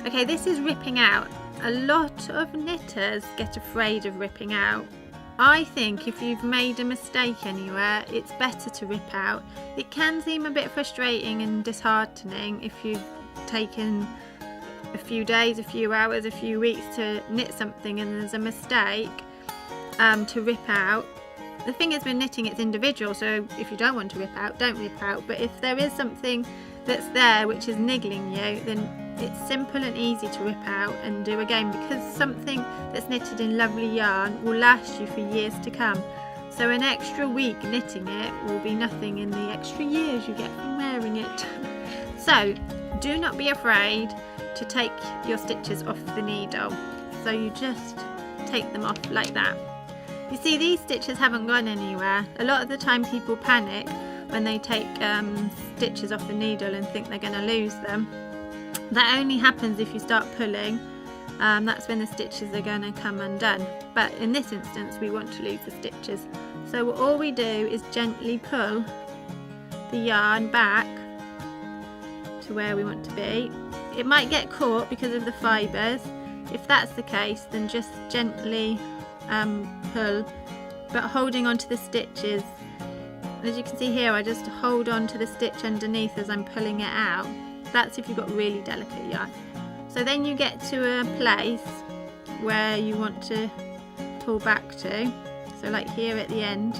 Okay, this is ripping out. A lot of knitters get afraid of ripping out. I think if you've made a mistake anywhere, it's better to rip out. It can seem a bit frustrating and disheartening if you've taken a few days, a few hours, a few weeks to knit something and there's a mistake to rip out. The thing is with knitting, it's individual, so if you don't want to rip out, don't rip out. But if there is something that's there which is niggling you, then it's simple and easy to rip out and do again, because something that's knitted in lovely yarn will last you for years to come. So an extra week knitting it will be nothing in the extra years you get from wearing it. So do not be afraid to take your stitches off the needle. So you just take them off like that. You see, these stitches haven't gone anywhere. A lot of the time people panic when they take stitches off the needle and think they're going to lose them. That only happens if you start pulling. That's when the stitches are going to come undone. But in this instance, we want to lose the stitches. So all we do is gently pull the yarn back to where we want to be. It might get caught because of the fibres. If that's the case, then just gently pull, but holding on to the stitches. As you can see here, I just hold on to the stitch underneath as I'm pulling it out. That's if you've got really delicate yarn. So then you get to a place where you want to pull back to. So like here at the end,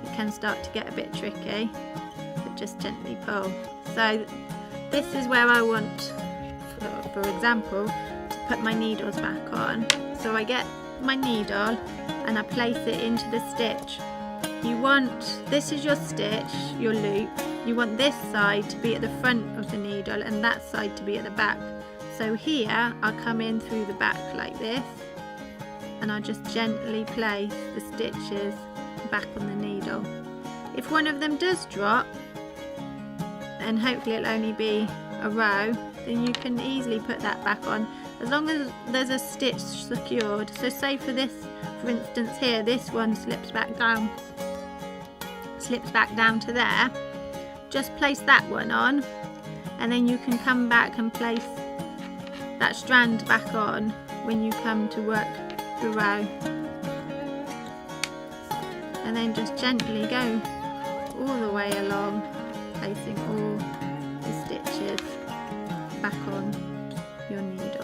it can start to get a bit tricky, but just gently pull. So this is where I want, for example, to put my needles back on. So I get my needle and I place it into the stitch. This is your stitch, your loop. You want this side to be at the front of the needle and that side to be at the back. So here I'll come in through the back like this, and I'll just gently place the stitches back on the needle. If one of them does drop, and hopefully it'll only be a row, then you can easily put that back on as long as there's a stitch secured. So say for instance here, this one slips back down to there. Just place that one on, and then you can come back and place that strand back on when you come to work the row, and then just gently go all the way along, placing all the stitches back on your needle.